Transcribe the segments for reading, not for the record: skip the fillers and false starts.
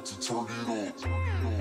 about to turn it up. Turn it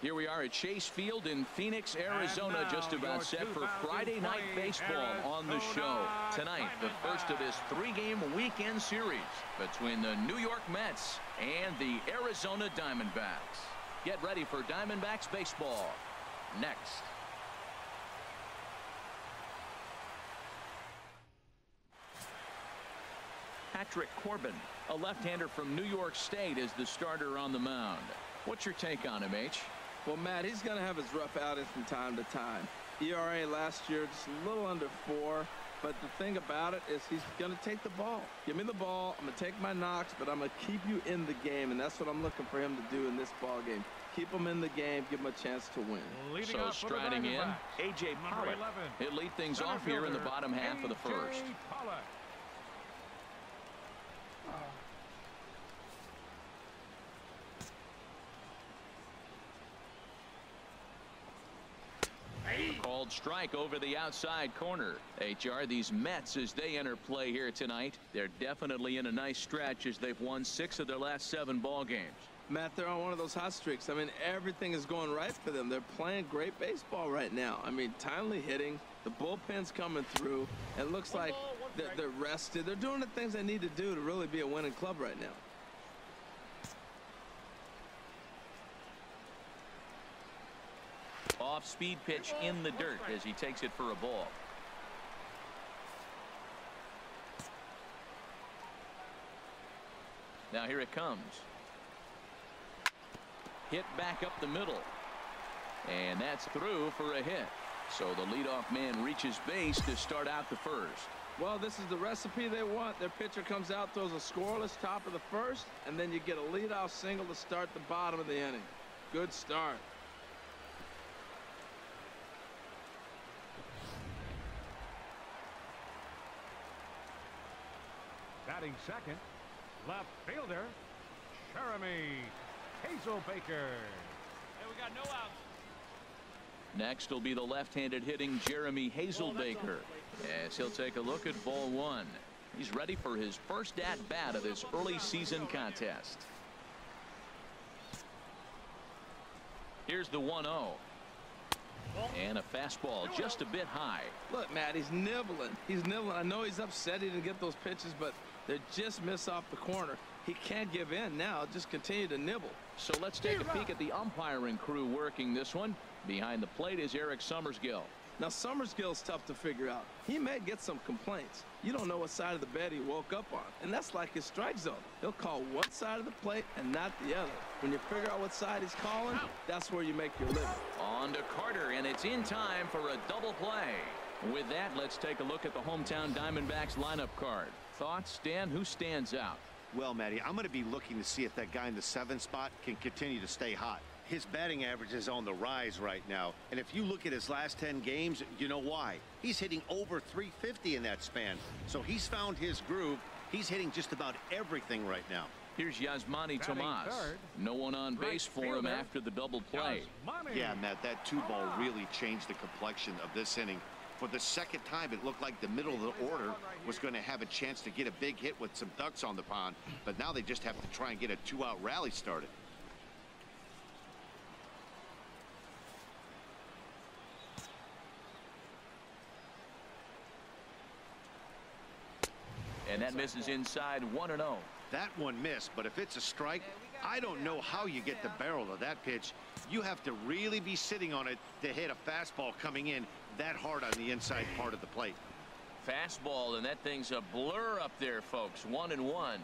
Here we are at Chase Field in Phoenix, Arizona, just about set for Friday Night Baseball on the show. Tonight, the first of this three-game weekend series between the New York Mets and the Arizona Diamondbacks. Get ready for Diamondbacks baseball next. Patrick Corbin, a left-hander from New York State, is the starter on the mound. What's your take on him, H? Well, Matt, he's going to have his rough outings from time to time. ERA last year just a little under 4, but the thing about it is he's going to take the ball. Give me the ball. I'm going to take my knocks, but I'm going to keep you in the game, and that's what I'm looking for him to do in this ball game. Keep him in the game, give him a chance to win. So striding in, A.J. Pollock. He'll lead things off here in the bottom half of the first. Called strike over the outside corner. HR, these Mets, as they enter play here tonight, they're definitely in a nice stretch as they've won 6 of their last 7 ball games. Matt, they're on one of those hot streaks. I mean, everything is going right for them. They're playing great baseball right now. I mean, timely hitting, the bullpen's coming through. It looks like they're rested. They're doing the things they need to do to really be a winning club right now. Off-speed pitch in the dirt as he takes it for a ball. Now here it comes. Hit back up the middle. And that's through for a hit. So the leadoff man reaches base to start out the first. Well, this is the recipe they want. Their pitcher comes out, throws a scoreless top of the first, and then you get a leadoff single to start the bottom of the inning. Good start. Batting second, left fielder, Jeremy Hazelbaker. Hey, we got no outs. Next will be the left-handed hitting Jeremy Hazelbaker, as he'll take a look at ball one. He's ready for his first at-bat of this early season contest. Here's the 1-0. And a fastball just a bit high. Look, Matt, he's nibbling. He's nibbling. I know he's upset he didn't get those pitches, but they just miss off the corner. He can't give in now. Just continue to nibble. So let's take a peek at the umpiring crew working this one. Behind the plate is Eric Summersgill. Now, Summersgill's tough to figure out. He may get some complaints. You don't know what side of the bed he woke up on, and that's like his strike zone. He'll call one side of the plate and not the other. When you figure out what side he's calling, that's where you make your living. On to Carter, and it's in time for a double play. With that, let's take a look at the hometown Diamondbacks lineup card. Thoughts, Dan? Who stands out? Well, Matty, I'm going to be looking to see if that guy in the 7th spot can continue to stay hot. His batting average is on the rise right now, and if you look at his last 10 games, you know why. He's hitting over 350 in that span, so he's found his groove. He's hitting just about everything right now. Here's Yasmani Tomas. No one on base for him after the double play. Yeah, Matt, that 2-ball really changed the complexion of this inning. For the second time, it looked like the middle of the order was going to have a chance to get a big hit with some ducks on the pond, but now they just have to try and get a 2-out rally started. And that misses inside 1-0. That one missed, but if it's a strike, I don't know how you get the barrel of that pitch. You have to really be sitting on it to hit a fastball coming in that hard on the inside part of the plate. Fastball, and that thing's a blur up there, folks. 1-1.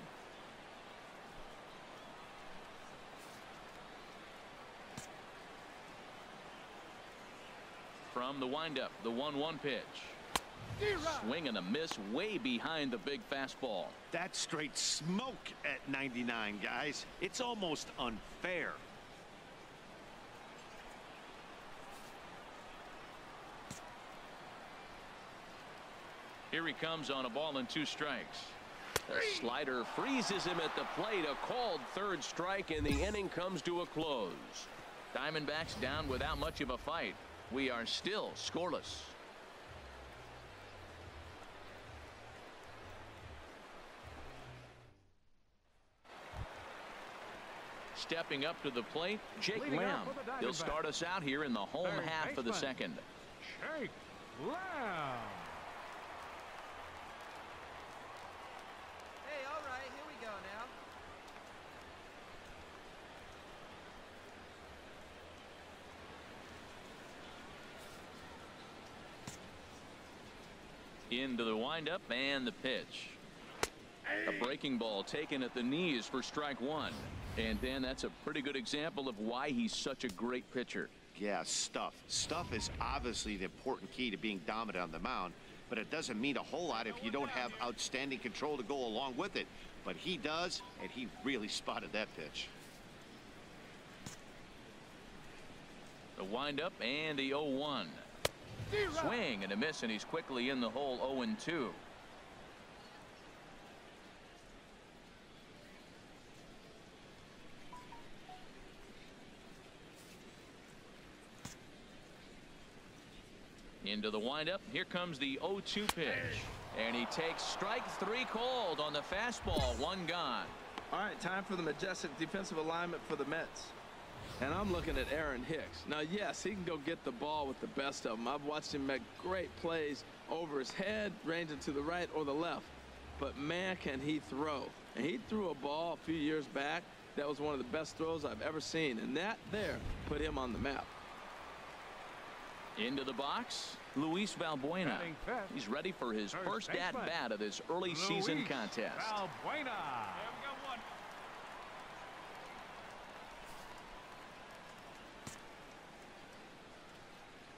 From the windup, the 1-1 pitch. Swing and a miss way behind the big fastball. That's straight smoke at 99, guys. It's almost unfair. Here he comes on a ball and 2 strikes. The slider freezes him at the plate. A called 3rd strike, and the inning comes to a close. Diamondbacks down without much of a fight. We are still scoreless. Stepping up to the plate, Jake Lamb. He'll start us out here in the home half of the second. Jake Lamb. Hey, all right, here we go now. Into the windup and the pitch. A breaking ball taken at the knees for strike 1. And Dan, that's a pretty good example of why he's such a great pitcher. Yeah, stuff. Stuff is obviously the important key to being dominant on the mound, but it doesn't mean a whole lot if you don't have outstanding control to go along with it. But he does, and he really spotted that pitch. The windup and the 0-1. Swing and a miss, and he's quickly in the hole. 0-2. Into the windup. Here comes the 0-2 pitch. And he takes strike 3 called on the fastball. 1 gone. All right, time for the majestic defensive alignment for the Mets. And I'm looking at Aaron Hicks. Now, yes, he can go get the ball with the best of them. I've watched him make great plays over his head, ranging to the right or the left. But, man, can he throw. And he threw a ball a few years back that was one of the best throws I've ever seen. And that there put him on the map. Into the box, Luis Valbuena. He's ready for his first at-bat of this early season contest. Valbuena. There we go, 1.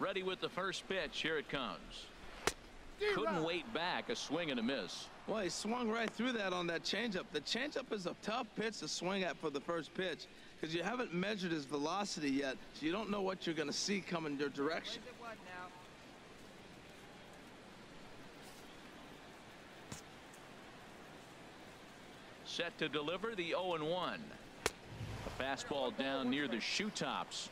Ready with the first pitch. Here it comes. Couldn't wait back. A swing and a miss. Well, he swung right through that on that changeup. The changeup is a tough pitch to swing at for the first pitch because you haven't measured his velocity yet, so you don't know what you're going to see coming your direction. Set to deliver the 0-1. Fastball down near the shoe tops.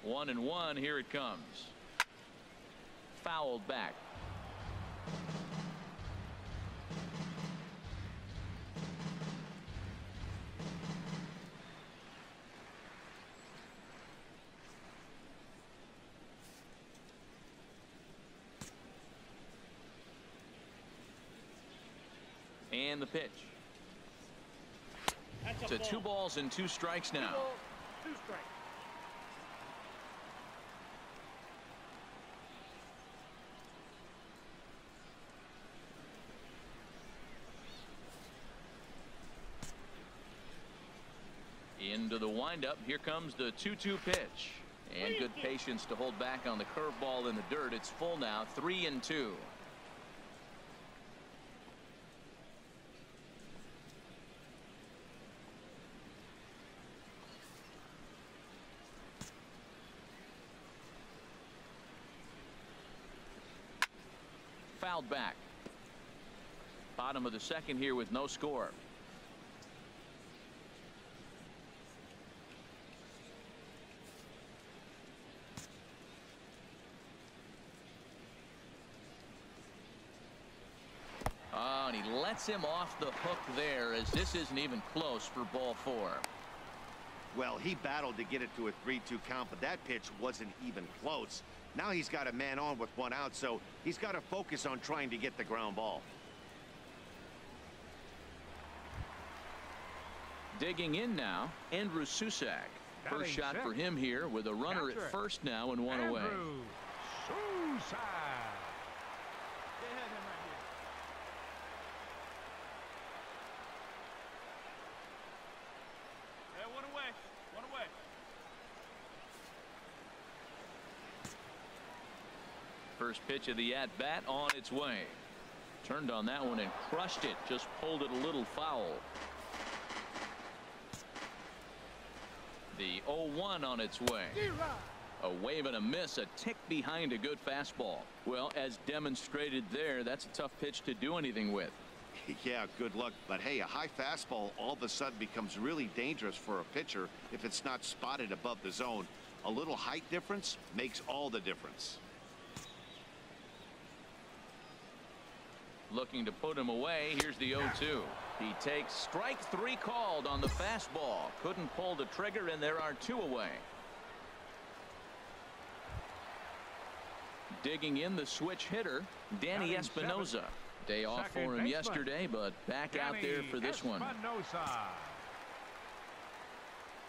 One and one. Here it comes. Fouled back. And the pitch. To 2 balls and 2 strikes now. 2 strikes. Into the windup. Here comes the 2-2 pitch. And good patience to hold back on the curveball in the dirt. It's full now. 3-2. Fouled back. Bottom of the second here with no score. Oh, and he lets him off the hook there, as this isn't even close for ball 4. Well, he battled to get it to a 3-2 count, but that pitch wasn't even close. Now he's got a man on with 1 out, so he's got to focus on trying to get the ground ball. Digging in now, Andrew Susak. First shot for him here with a runner at first now and 1 away. Andrew Susak. They had him right here. Yeah, 1 away. 1 away. First pitch of the at-bat on its way. Turned on that one and crushed it. Just pulled it a little foul. The 0-1 on its way. A wave and a miss, a tick behind a good fastball. Well, as demonstrated there, that's a tough pitch to do anything with. Yeah, good luck. But hey, a high fastball all of a sudden becomes really dangerous for a pitcher if it's not spotted above the zone. A little height difference makes all the difference. Looking to put him away. Here's the 0-2. He takes strike 3 called on the fastball. Couldn't pull the trigger, and there are 2 away. Digging in the switch hitter, Danny Espinosa. Day off for him yesterday, but back out there for this one.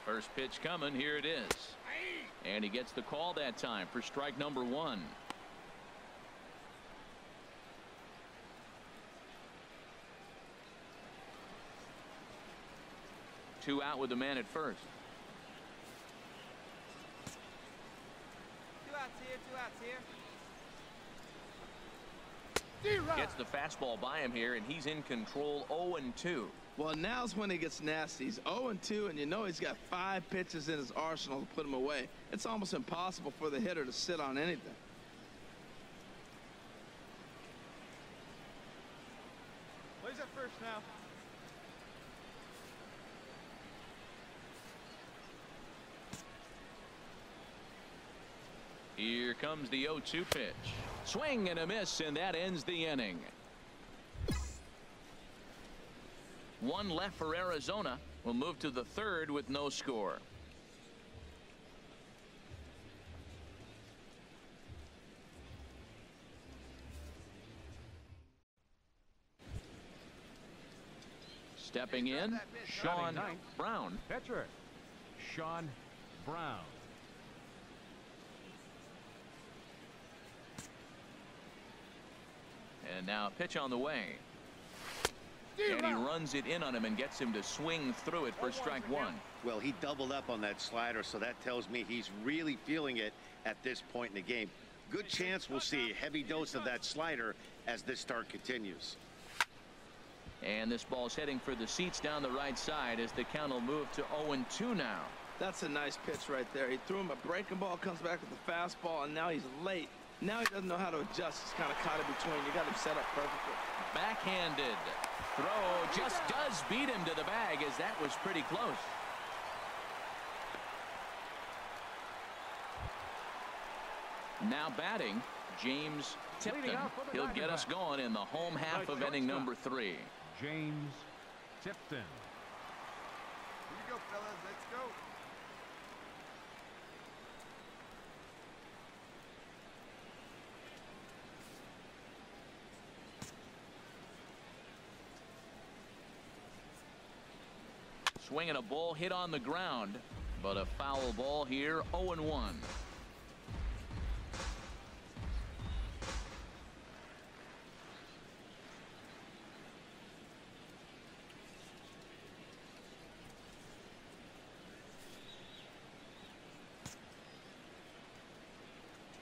First pitch coming. Here it is. And he gets the call that time for strike number 1. Two out with the man at first. 2 outs here, 2 outs here. Gets the fastball by him here, and he's in control. 0-2. Well, now's when he gets nasty. He's 0-2, and you know he's got 5 pitches in his arsenal to put him away. It's almost impossible for the hitter to sit on anything. Well, he's at first now. Here comes the 0-2 pitch. Swing and a miss, and that ends the inning. 1 left for Arizona. We'll move to the 3rd with no score. Stepping in, Sean Brown. Pitcher, Sean Brown. And now a pitch on the way. And he runs it in on him and gets him to swing through it for strike 1. Well, he doubled up on that slider, so that tells me he's really feeling it at this point in the game. Good chance we'll see a heavy dose of that slider as this start continues. And this ball's heading for the seats down the right side as the count will move to 0-2 now. That's a nice pitch right there. He threw him a breaking ball, comes back with the fastball, and now he's late. Now he doesn't know how to adjust. He's kind of caught in between. You got him set up perfectly. Backhanded throw just does beat him to the bag, as that was pretty close. Now batting, James Tipton. He'll get us going in the home half of inning number 3. James Tipton. Here we go, fellas. Let's go. Swinging a ball hit on the ground, but a foul ball here. 0-1.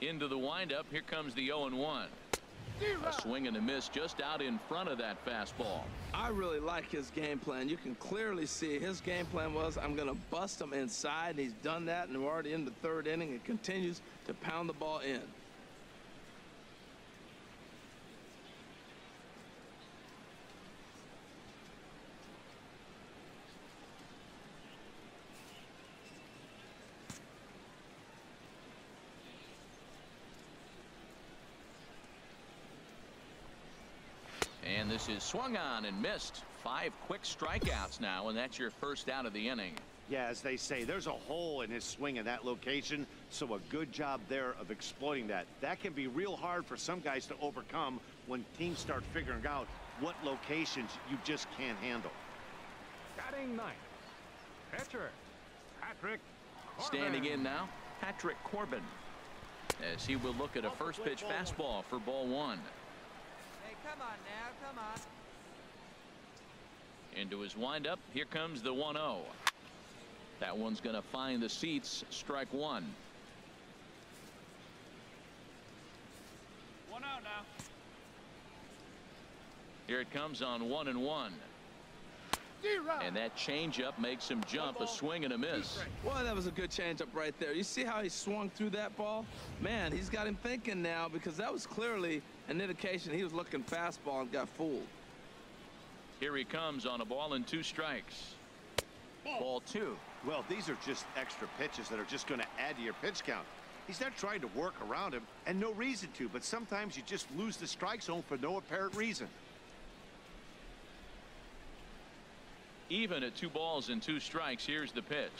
Into the windup. Here comes the 0-1. A swing and a miss just out in front of that fastball. I really like his game plan. You can clearly see his game plan was, I'm going to bust him inside. He's done that, and we're already in the 3rd inning. It continues to pound the ball in. And this is swung on and missed. 5 quick strikeouts now, and that's your first out of the inning. Yeah, as they say, there's a hole in his swing in that location, so a good job there of exploiting that. That can be real hard for some guys to overcome when teams start figuring out what locations you just can't handle. Batting 9th, pitcher Patrick Corbin. Standing in now, Patrick Corbin, as he will look at a first pitch fastball for ball 1. Hey, come on now, come on. Into his windup. Here comes the 1-0. That one's going to find the seats. Strike 1. 1 out now. Here it comes on 1-1. And that changeup makes him jump. A swing and a miss. Boy, that was a good changeup right there. You see how he swung through that ball? Man, he's got him thinking now, because that was clearly an indication he was looking fastball and got fooled. Here he comes on a ball and 2 strikes. Ball 2. Well, these are just extra pitches that are just going to add to your pitch count. He's not trying to work around him, and no reason to, but sometimes you just lose the strike zone for no apparent reason. Even at 2 balls and 2 strikes. Here's the pitch,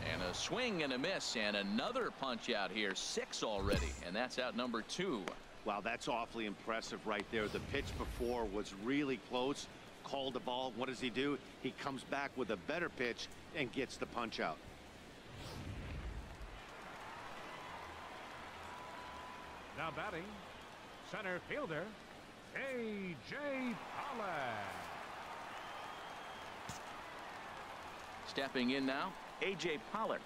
and a swing and a miss, and another punch out here. 6 already, and that's out number 2. Wow, that's awfully impressive right there. The pitch before was really close. Called the ball. What does he do? He comes back with a better pitch and gets the punch out. Now batting, center fielder A.J. Pollock. Stepping in now, A.J. Pollock,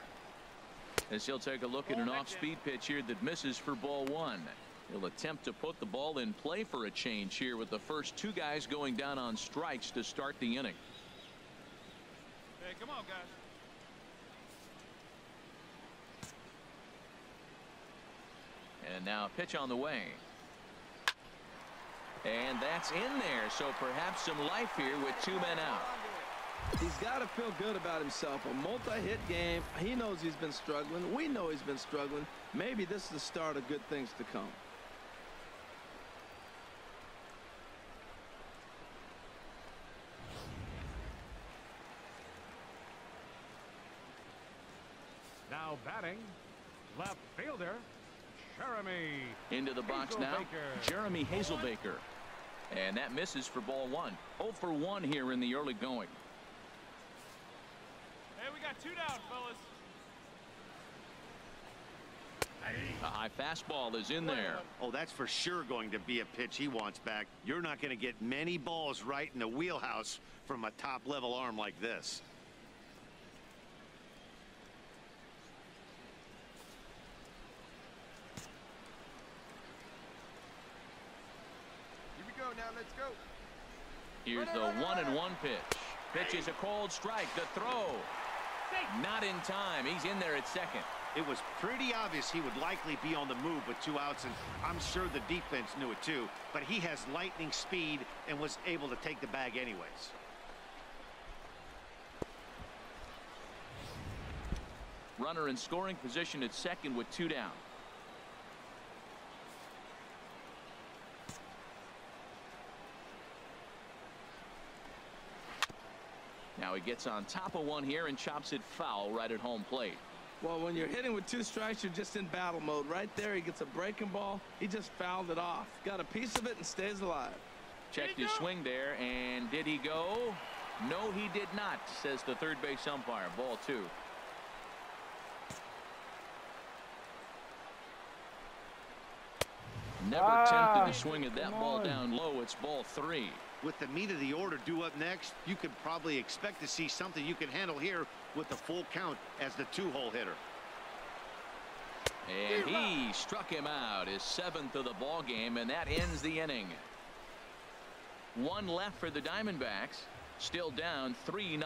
as he'll take a look at an off-speed pitch here that misses for ball 1. He'll attempt to put the ball in play for a change here, with the first 2 guys going down on strikes to start the inning. Hey, come on, guys. And now a pitch on the way. And that's in there, so perhaps some life here with 2 men out. He's got to feel good about himself. A multi-hit game. He knows he's been struggling. We know he's been struggling. Maybe this is the start of good things to come. Now batting, left fielder Jeremy. Into the box now, Hazelbaker. Jeremy Hazelbaker. And that misses for ball 1. 0 for 1 here in the early going. Hey, we got 2 down, fellas. A high fastball is in there. Oh, that's for sure going to be a pitch he wants back. You're not going to get many balls right in the wheelhouse from a top-level arm like this. Here we go now, let's go. Here's the 1-1 pitch. Pitch is a cold strike. The throw. Not in time. He's in there at second. It was pretty obvious he would likely be on the move with 2 outs, and I'm sure the defense knew it too. But he has lightning speed and was able to take the bag anyways. Runner in scoring position at second with 2 down. Now he gets on top of one here and chops it foul right at home plate. Well, when you're hitting with 2 strikes, you're just in battle mode. Right there, he gets a breaking ball. He just fouled it off. Got a piece of it and stays alive. Checked his swing there, and did he go? No, he did not, says the third base umpire. Ball 2. Never tempted to swing at that ball down low. It's ball 3. With the meat of the order due up next, you could probably expect to see something you can handle here with the full count as the 2-hole hitter. And he struck him out, his 7th of the ball game, and that ends the inning. 1 left for the Diamondbacks, still down 3-0.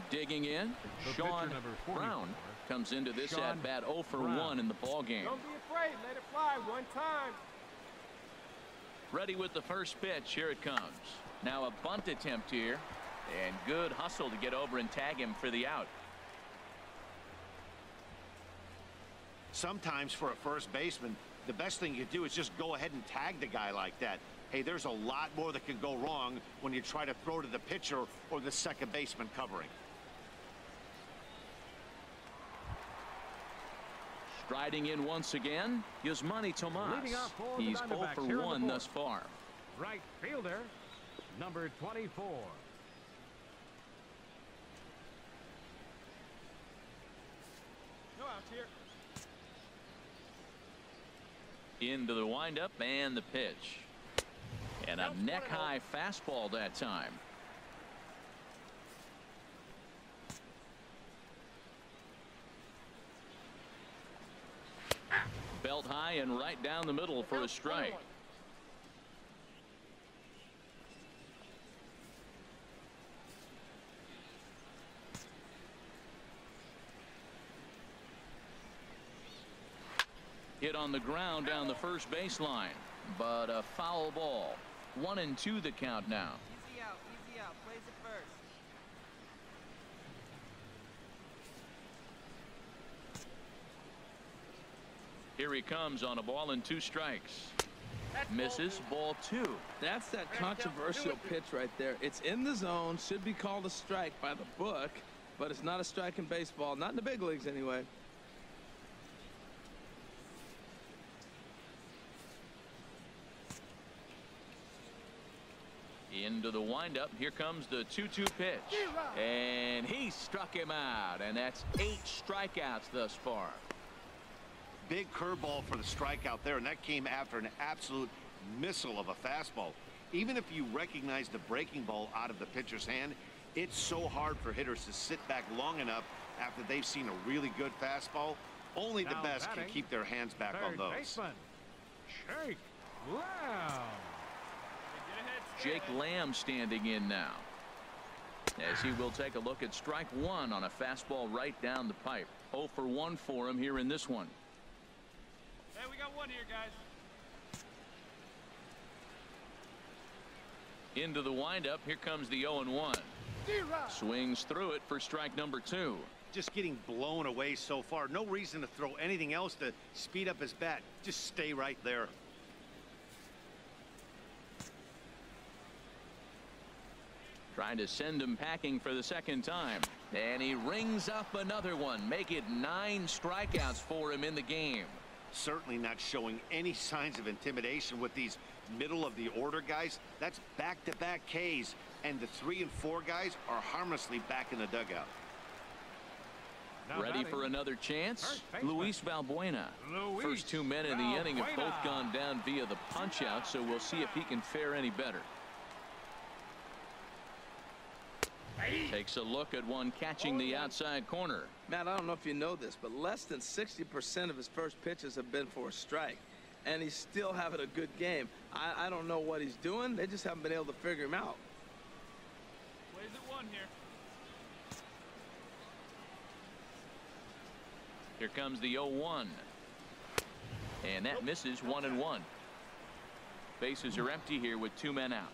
Digging in, Sean Brown comes into this at bat 0 for 1 in the ball game. Don't be afraid. Let it fly one time. Ready with the first pitch. Here it comes. Now a bunt attempt here, and good hustle to get over and tag him for the out. Sometimes for a first baseman, the best thing you do is just go ahead and tag the guy like that. Hey, there's a lot more that can go wrong when you try to throw to the pitcher or the second baseman covering. Striding in once again, Yasmani Tomas. He's 0 for 1 thus far. Right fielder, number 24. No outs here. Into the windup and the pitch. And a neck-high fastball that time. Belt high and right down the middle for a strike. Hit on the ground down the first baseline, but a foul ball. 1-2 the count now. Easy out, plays it first. Here he comes on a ball and 2 strikes. Misses, ball 2. That's that controversial pitch right there. It's in the zone, should be called a strike by the book, but it's not a strike in baseball, not in the big leagues anyway. Into the windup. Here comes the 2-2 pitch. And he struck him out. And that's 8 strikeouts thus far. Big curveball for the strikeout there, and that came after an absolute missile of a fastball. Even if you recognize the breaking ball out of the pitcher's hand, it's so hard for hitters to sit back long enough after they've seen a really good fastball. Only the best can keep their hands back on those. Baseman, Jake Lamb. Jake Lamb standing in now, as he will take a look at strike 1 on a fastball right down the pipe. 0 for 1 for him here in this one. Hey, we got 1 here, guys. Into the windup. Here comes the 0-1. Swings through it for strike number 2. Just getting blown away so far. No reason to throw anything else to speed up his bat. Just stay right there. Trying to send him packing for the second time. And he rings up another one. Make it 9 strikeouts for him in the game. Certainly not showing any signs of intimidation with these middle of the order guys. That's back-to-back Ks, and the 3 and 4 guys are harmlessly back in the dugout. Now Ready for another chance? Luis Valbuena. First 2 men in the inning have both gone down via the punch out, so we'll see if he can fare any better. Takes a look at one catching the outside corner. Matt, I don't know if you know this, but less than 60% of his first pitches have been for a strike. And he's still having a good game. I don't know what he's doing. They just haven't been able to figure him out. Plays it one here. Here comes the 0-1. And that misses 1-1. Bases are empty here with 2 men out.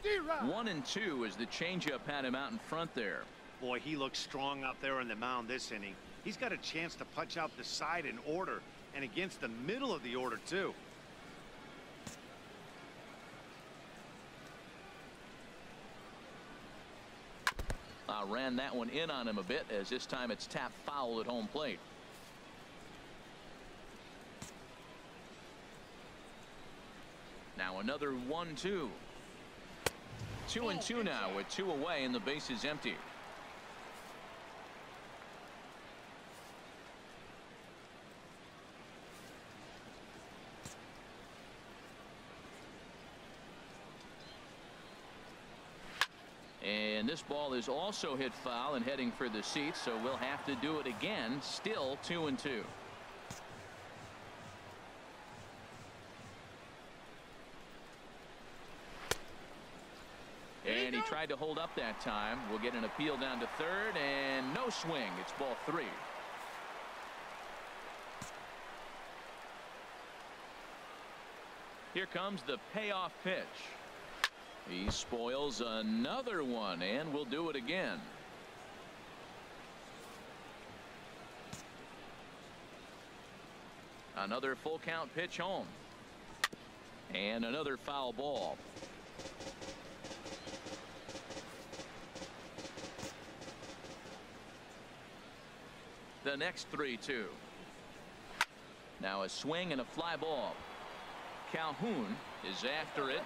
D-Rod. 1-2 as the changeup had him out in front there. Boy, he looks strong out there on the mound this inning. He's got a chance to punch out the side in order, and against the middle of the order, too. Ran that one in on him a bit, as this time it's tapped foul at home plate. Now another 1-2. 2-2 now with 2 away and the base is empty. And this ball is also hit foul and heading for the seats, so we'll have to do it again. Still 2-2. And he tried to hold up that time. We'll get an appeal down to third, and no swing. It's ball 3. Here comes the payoff pitch. He spoils another one, and we'll do it again. Another full count pitch home. And another foul ball. The next 3-2. Now a swing and a fly ball. Calhoun is after it.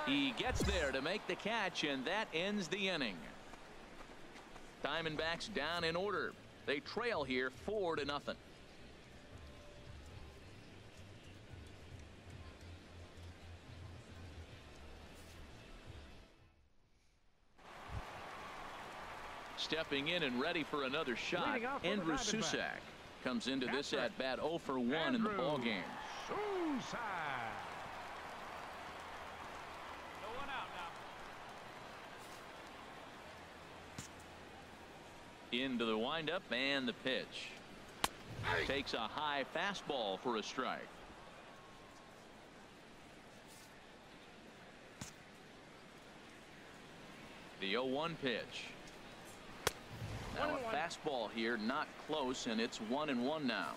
He gets there to make the catch, and that ends the inning. Diamondbacks down in order. They trail here 4-0. Stepping in and ready for another shot, Andrew Susac comes into this at bat 0 for 1 in the ball game. Into the windup and the pitch. Takes a high fastball for a strike. The 0-1 pitch. Now a fastball here, not close, and it's 1-1 now.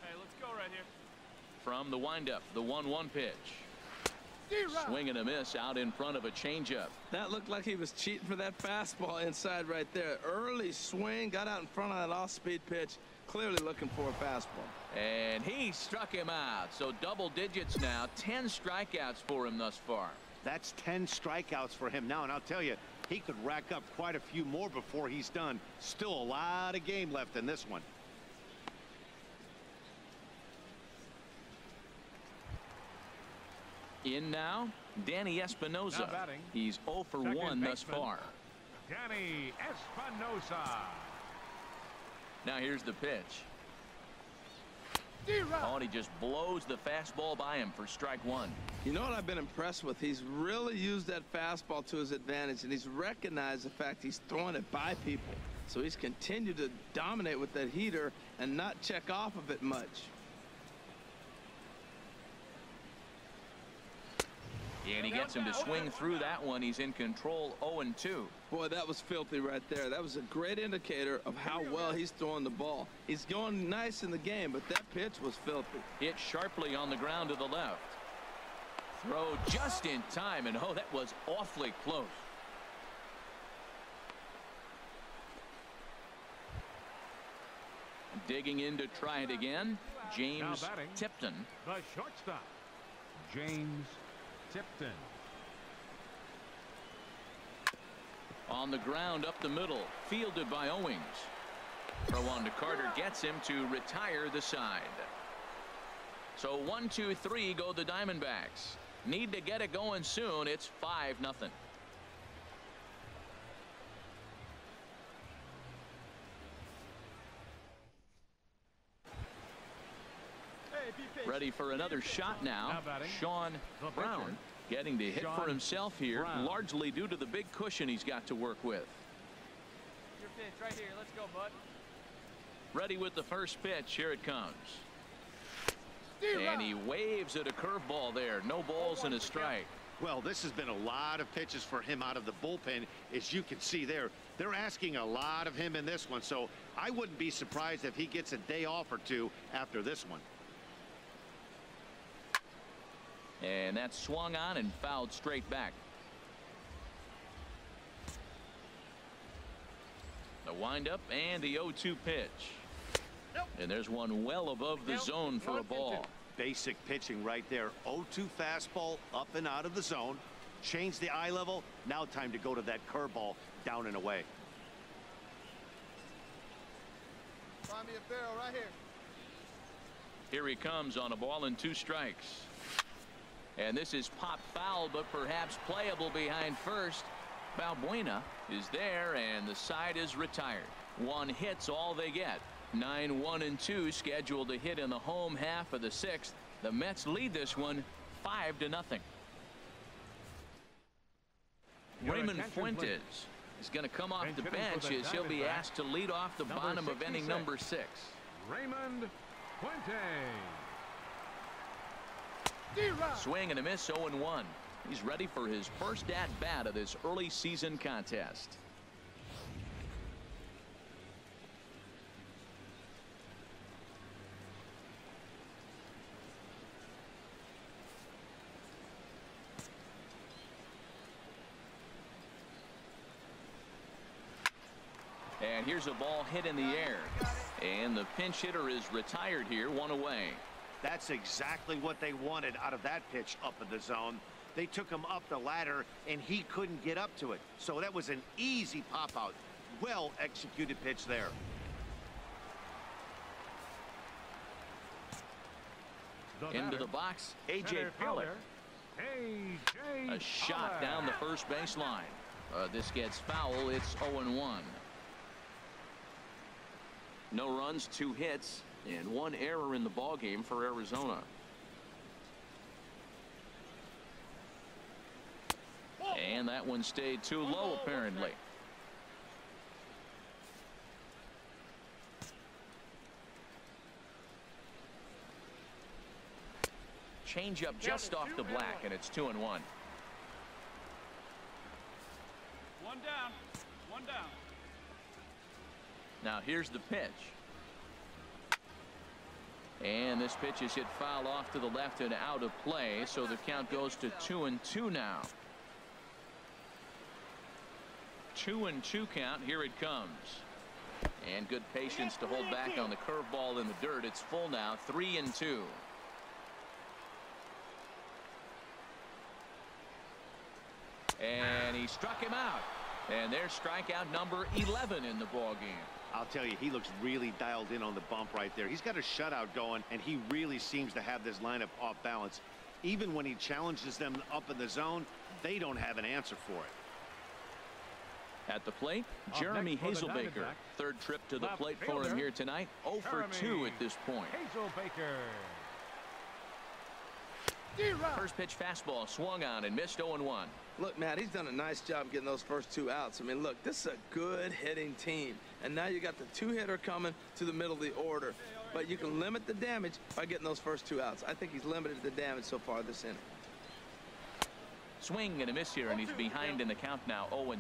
Hey, let's go right here. From the windup, the 1-1 pitch. Swing and a miss out in front of a changeup. That looked like he was cheating for that fastball inside right there. Early swing, got out in front of that off-speed pitch, clearly looking for a fastball. And he struck him out. So double digits now, 10 strikeouts for him thus far. That's 10 strikeouts for him now, and I'll tell you, he could rack up quite a few more before he's done. Still a lot of game left in this one. In now, Danny Espinosa. He's 0 for 1 thus far. Danny Espinosa. Now here's the pitch. Oh, and he just blows the fastball by him for strike 1. You know what I've been impressed with? He's really used that fastball to his advantage, and he's recognized the fact he's throwing it by people. So he's continued to dominate with that heater and not check off of it much. And he gets him to swing through that one. He's in control, 0-2. Boy, that was filthy right there. That was a great indicator of how well he's throwing the ball. He's going nice in the game, but that pitch was filthy. Hit sharply on the ground to the left. Throw just in time, and oh, that was awfully close. Digging in to try it again, James Tipton. The shortstop, James Tipton. On the ground up the middle, fielded by Owings. Throw on to Carter gets him to retire the side. So 1-2-3 go the Diamondbacks. Need to get it going soon. It's 5-0. Ready for another shot now. Sean Brown getting to hit for himself here, largely due to the big cushion he's got to work with. Your pitch right here. Let's go, bud. Ready with the first pitch. Here it comes. And he waves at a curveball there. No balls and a strike. Well, this has been a lot of pitches for him out of the bullpen. As you can see there, they're asking a lot of him in this one. So I wouldn't be surprised if he gets a day off or two after this one. And that's swung on and fouled straight back. The windup and the 0-2 pitch. And there's one well above the zone for a ball. Basic pitching right there. 0-2 fastball up and out of the zone. Change the eye level. Now time to go to that curveball down and away. Find me a barrel right here. Here he comes on a ball and 2 strikes. And this is popped foul, but perhaps playable behind first. Balbuena is there, and the side is retired. 1 hit's all they get. 9-1-2 scheduled to hit in the home half of the 6th. The Mets lead this one 5-0. Raymond Fuentes is going to come off the bench as he'll be asked to lead off the bottom of inning number 6. Raymond Fuentes. Swing and a miss, 0-1. He's ready for his first at-bat of this early season contest. And here's a ball hit in the air. And the pinch hitter is retired here, 1 away. That's exactly what they wanted out of that pitch up in the zone. They took him up the ladder, and he couldn't get up to it. So that was an easy pop-out. Well-executed pitch there. Into the box, A.J. Pollock. A shot down the first baseline. This gets foul. It's 0-1. No runs, 2 hits, and 1 error in the ballgame for Arizona. And that one stayed too low, apparently. Change up just off the black, and it's 2-1. 1 down. 1 down. Now here's the pitch. And this pitch is hit foul off to the left and out of play, so the count goes to 2-2 now. 2-2 count. Here it comes. And good patience to hold back on the curveball in the dirt. It's full now, 3-2. And he struck him out. And there's strikeout number 11 in the ballgame. I'll tell you, he looks really dialed in on the bump right there. He's got a shutout going, and he really seems to have this lineup off balance. Even when he challenges them up in the zone, they don't have an answer for it. At the plate, Jeremy Hazelbaker. Third trip to the plate for him here tonight. 0 for 2 at this point. Hazelbaker. First pitch fastball swung on and missed, 0-1. Look, Matt, he's done a nice job getting those first 2 outs. I mean, look, this is a good hitting team. And now you got the 2-hitter coming to the middle of the order. But you can limit the damage by getting those first 2 outs. I think he's limited the damage so far this inning. Swing and a miss here, and he's behind in the count now, 0-2.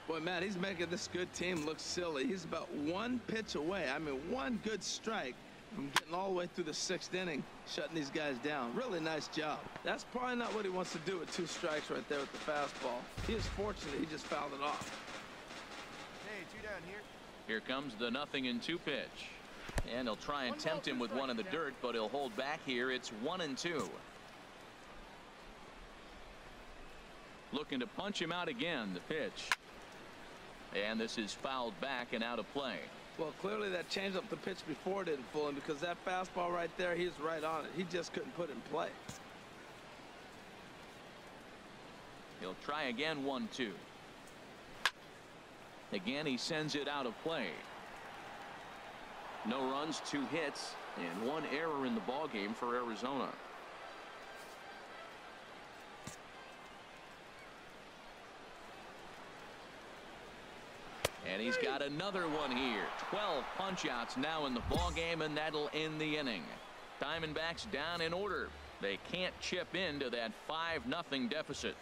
Boy, Matt, he's making this good team look silly. He's about 1 pitch away. I mean, 1 good strike from getting all the way through the 6th inning, shutting these guys down. Really nice job. That's probably not what he wants to do with 2 strikes right there with the fastball. He is fortunate he just fouled it off. Hey, 2 down here. Here comes the 0-2 pitch. And he'll try and tempt him with one in the dirt, but he'll hold back here. It's 1-2. Looking to punch him out again, the pitch. And this is fouled back and out of play. Well, clearly that changeup the pitch before didn't fool him, because that fastball right there, he was right on it. He just couldn't put it in play. He'll try again, 1-2. Again, he sends it out of play. No runs, 2 hits, and 1 error in the ballgame for Arizona. And he's got another one here. 12 punch-outs now in the ballgame, and that'll end the inning. Diamondbacks down in order. They can't chip into that 5-0 deficit.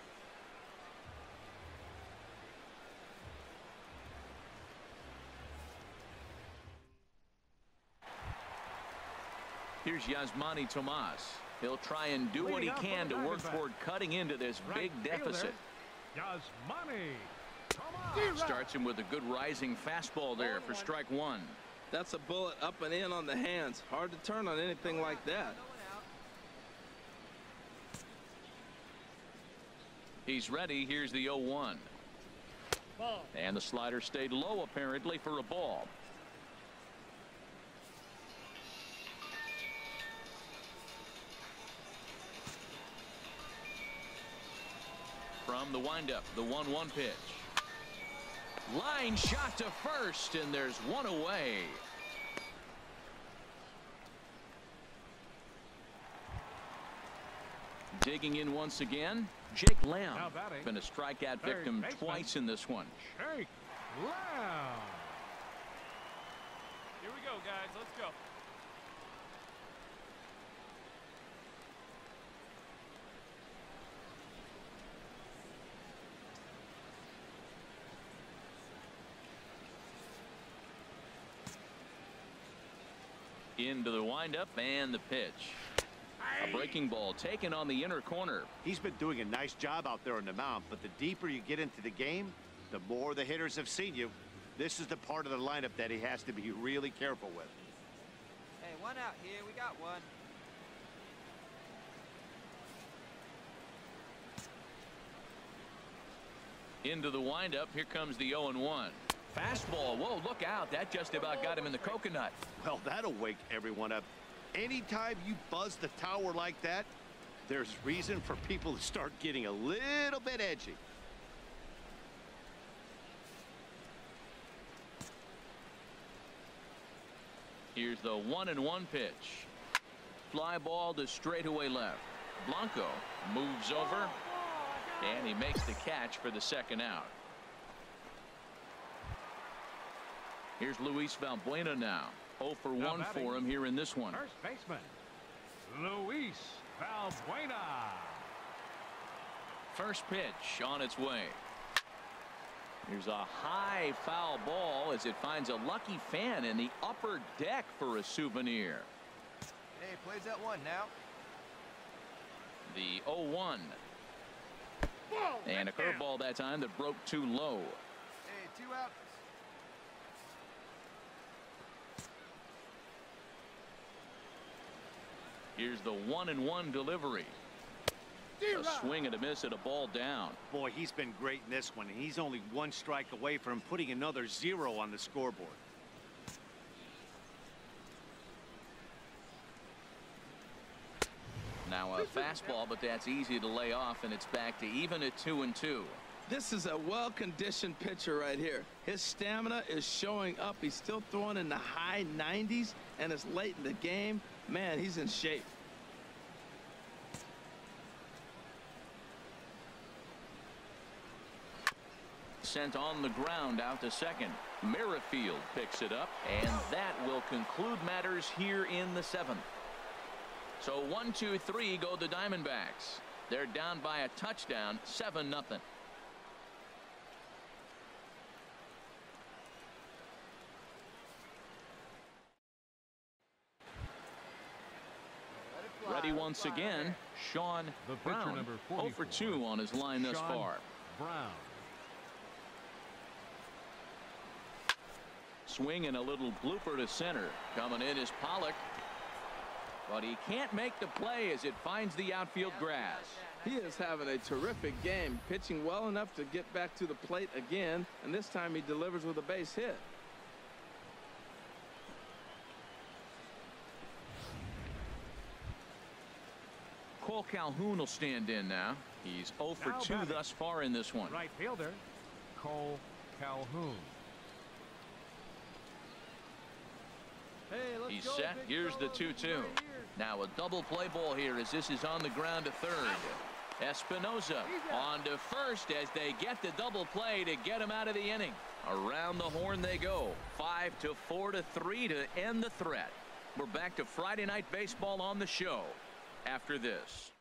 Here's Yasmani Tomas. He'll try and do what he can to work toward cutting into this big deficit. Yasmani Starts him with a good rising fastball there for strike 1. That's a bullet up and in on the hands. Hard to turn on anything like that. He's ready. Here's the 0-1. And the slider stayed low apparently for a ball. From the windup, the 1-1 pitch. Line shot to first, and there's one away. Digging in once again, Jake Lamb. Been a strikeout victim twice in this one. Jake Lamb. Here we go, guys. Let's go. Into the windup and the pitch. A breaking ball taken on the inner corner. He's been doing a nice job out there on the mound, but the deeper you get into the game, the more the hitters have seen you. This is the part of the lineup that he has to be really careful with. Hey, one out here. We got one. Into the windup. Here comes the 0-1. Fastball. Whoa, look out. That just about got him in the coconut. Well, that'll wake everyone up. Anytime you buzz the tower like that, there's reason for people to start getting a little bit edgy. Here's the 1-1 pitch. Fly ball to straightaway left. Blanco moves over, and he makes the catch for the second out. Here's Luis Valbuena now. 0 for 1 for him here in this one. First baseman, Luis Valbuena. First pitch on its way. Here's a high foul ball as it finds a lucky fan in the upper deck for a souvenir. Hey, plays that one now. The 0-1. And a curveball that time that broke too low. Hey, 2 outs. Here's the 1-1 delivery. A swing and a miss at a ball down. Boy, he's been great in this one. He's only 1 strike away from putting another 0 on the scoreboard. Now a fastball, but that's easy to lay off, and it's back to even at 2-2. This is a well-conditioned pitcher right here. His stamina is showing up. He's still throwing in the high 90s, and it's late in the game. Man, he's in shape. Sent on the ground out to second. Merrifield picks it up, and that will conclude matters here in the 7th. So 1-2-3 go the Diamondbacks. They're down by a touchdown, 7-0. Ready once again, Sean Brown. Number 0 for 2 on his line thus far. Brown. Swing and a little blooper to center. Coming in is Pollock. But he can't make the play as it finds the outfield grass. He is having a terrific game, pitching well enough to get back to the plate again, and this time he delivers with a base hit. Cole Calhoun will stand in now. He's 0 for 2 thus far in this one. Right fielder, Cole Calhoun. Hey, let's He's go, set. big Here's the fella. 2-2. Right here. Now a double play ball here as this is on the ground to third. Espinosa on to first as they get the double play to get him out of the inning. Around the horn they go. 5-4-3 to end the threat. We're back to Friday Night Baseball on the show after this.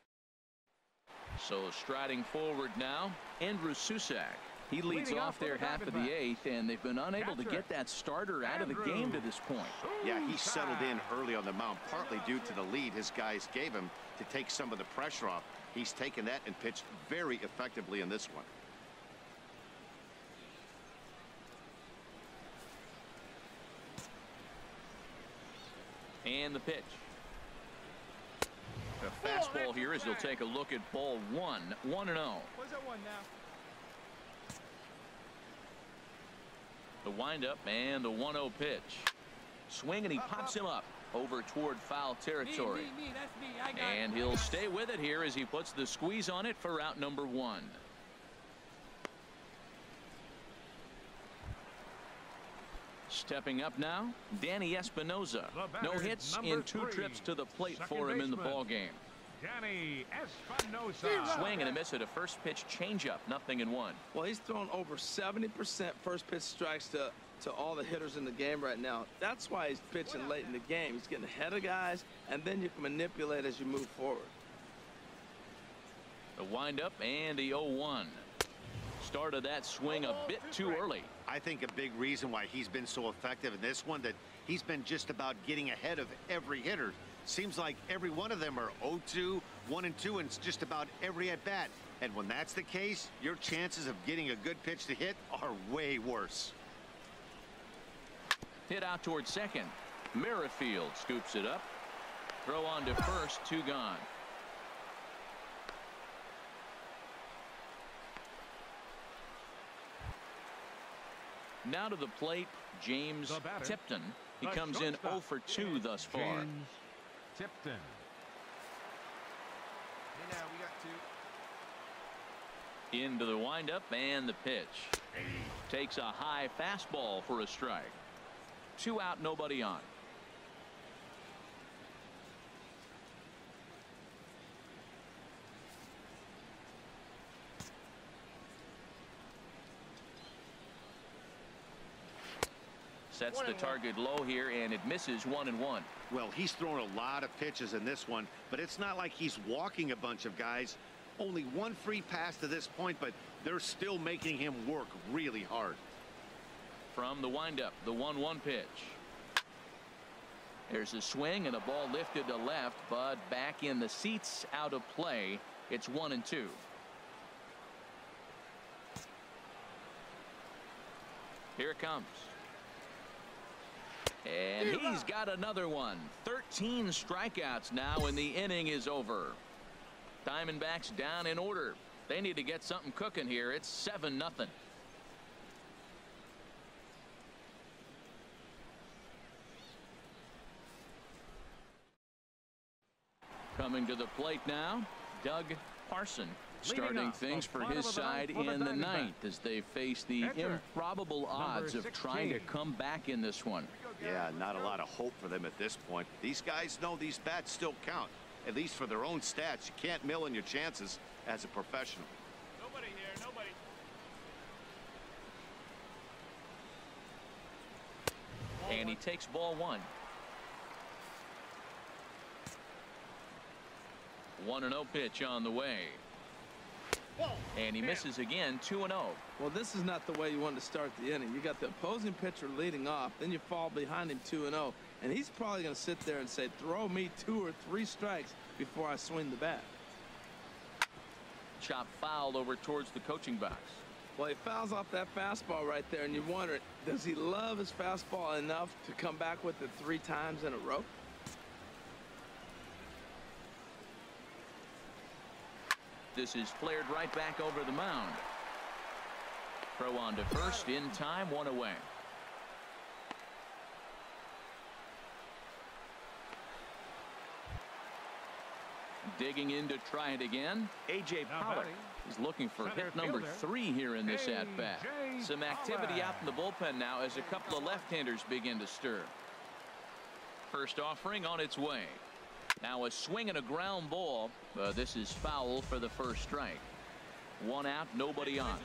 So striding forward now, Andrew Susac. He leads off their half of the 8th, and they've been unable to get that starter out of the game to this point. Yeah, he settled in early on the mound, partly due to the lead his guys gave him to take some of the pressure off. He's taken that and pitched very effectively in this one. And the pitch. A fastball here as he'll take a look at ball 1. 1-0. Where's that one now? The windup and the 1-0 pitch. Swing and he pops him up over toward foul territory. Me, that's me. I got And he'll stay with it here as he puts the squeeze on it for out number 1. Stepping up now, Danny Espinosa. No hits in 2 trips to the plate for him in the ball game. Danny Espinosa. Swing and a miss at a first pitch changeup. 0-1. Well, he's thrown over 70% first pitch strikes to all the hitters in the game right now. That's why he's pitching late in the game. He's getting ahead of guys, and then you can manipulate as you move forward. The windup and the 0-1. Started that swing a bit too early. I think a big reason why he's been so effective in this one, that he's been just about getting ahead of every hitter. Seems like every one of them are 0-2, 1-2, and just about every at bat. And when that's the case, your chances of getting a good pitch to hit are way worse. Hit out towards second. Merrifield scoops it up. Throw on to first. 2 gone. Now to the plate, James Tipton. He comes in 0 for 2 thus far. James Tipton. Hey, now we got 2. Into the windup and the pitch. Takes a high fastball for a strike. 2 out, nobody on. Sets the target low here, and it misses. 1-1. Well, he's thrown a lot of pitches in this one, but it's not like he's walking a bunch of guys. Only 1 free pass to this point, but they're still making him work really hard. From the windup, the 1-1 pitch. There's a swing and a ball lifted to left, but back in the seats, out of play. It's 1-2. Here it comes. And he's got another one. 13 strikeouts now, and the inning is over. Diamondbacks down in order. They need to get something cooking here. It's 7-0. Coming to the plate now, Doug Parson. Starting things for his side in the 9th as they face the improbable odds of trying to come back in this one. Yeah, not a lot of hope for them at this point. These guys know these bats still count, at least for their own stats. You can't mill in your chances as a professional. Nobody here, nobody. And he takes ball 1. 1-0 pitch on the way. And he misses again. 2-0. Well, this is not the way you want to start the inning. You got the opposing pitcher leading off, then you fall behind him 2-0, and he's probably going to sit there and say, throw me 2 or 3 strikes before I swing the bat. Chop fouled over towards the coaching box. Well, he fouls off that fastball right there, and you wonder, does he love his fastball enough to come back with it 3 times in a row? This is flared right back over the mound. Throw on to first in time. 1 away. Digging in to try it again. A.J. Pollock is looking for hit number 3 here in this at-bat. Some activity out in the bullpen now as a couple of left-handers begin to stir. First offering on its way. Now a swing and a ground ball. This is foul for the first strike. 1 out, nobody on.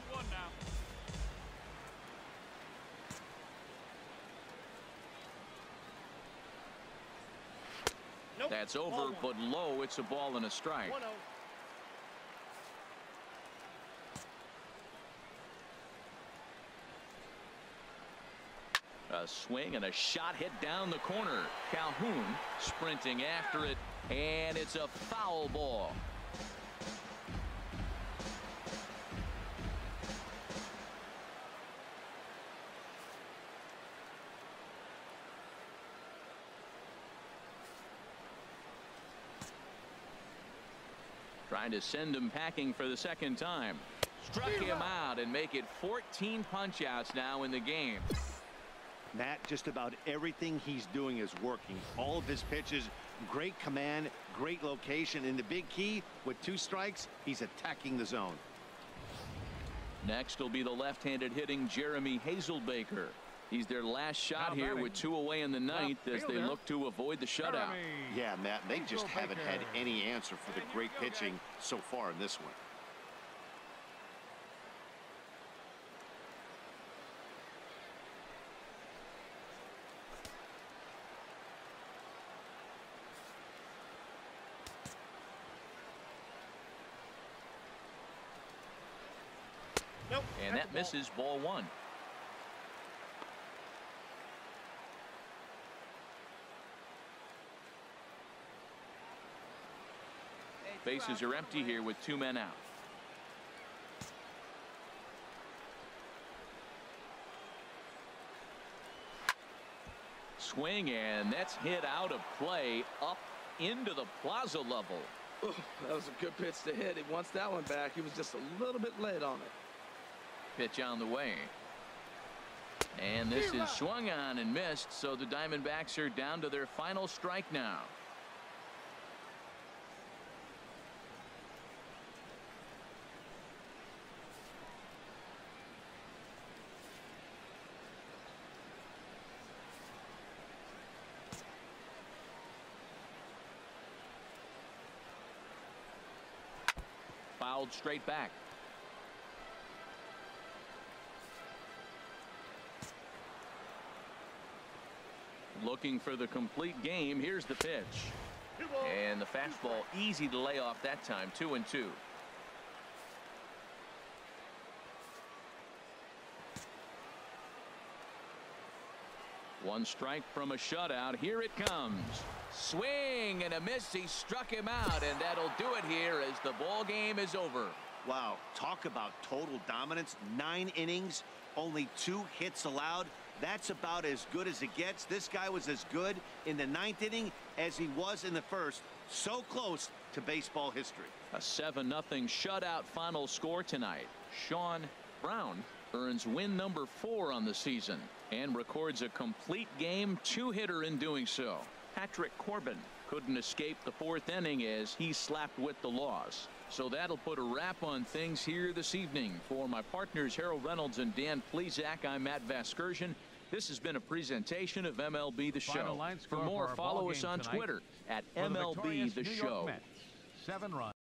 That's over, but low. It's a ball and a strike. A swing and a shot hit down the corner. Calhoun sprinting after it, and it's a foul ball. Trying to send him packing for the second time. Struck him out and make it 14 punch-outs now in the game. Matt, just about everything he's doing is working. All of his pitches, great command, great location, and the big key, with 2 strikes, he's attacking the zone. Next will be the left-handed hitting Jeremy Hazelbaker. He's their last shot here with 2 away in the 9th as they look to avoid the shutout. Yeah, Matt, they just haven't had any answer for the great pitching so far in this one. And that misses, ball 1. Bases are empty here with 2 men out. Swing, and that's hit out of play up into the plaza level. Ooh, that was a good pitch to hit. He wants that one back. He was just a little bit late on it. Pitch on the way. And this is swung on and missed, so the Diamondbacks are down to their final strike now. Fouled straight back. Looking for the complete game. Here's the pitch. And the fastball easy to lay off that time. 2-2. One strike from a shutout. Here it comes. Swing and a miss. He struck him out, and that'll do it here as the ball game is over. Wow, talk about total dominance. 9 innings, only 2 hits allowed. That's about as good as it gets. This guy was as good in the 9th inning as he was in the 1st. So close to baseball history. A 7-0 shutout final score tonight. Sean Brown earns win number 4 on the season and records a complete game 2-hitter in doing so. Patrick Corbin couldn't escape the 4th inning as he slapped with the loss. So that'll put a wrap on things here this evening. For my partners Harold Reynolds and Dan Plesac, I'm Matt Vasgersian. This has been a presentation of MLB The Show. For more, follow us on Twitter at MLB The Show. 7 runs.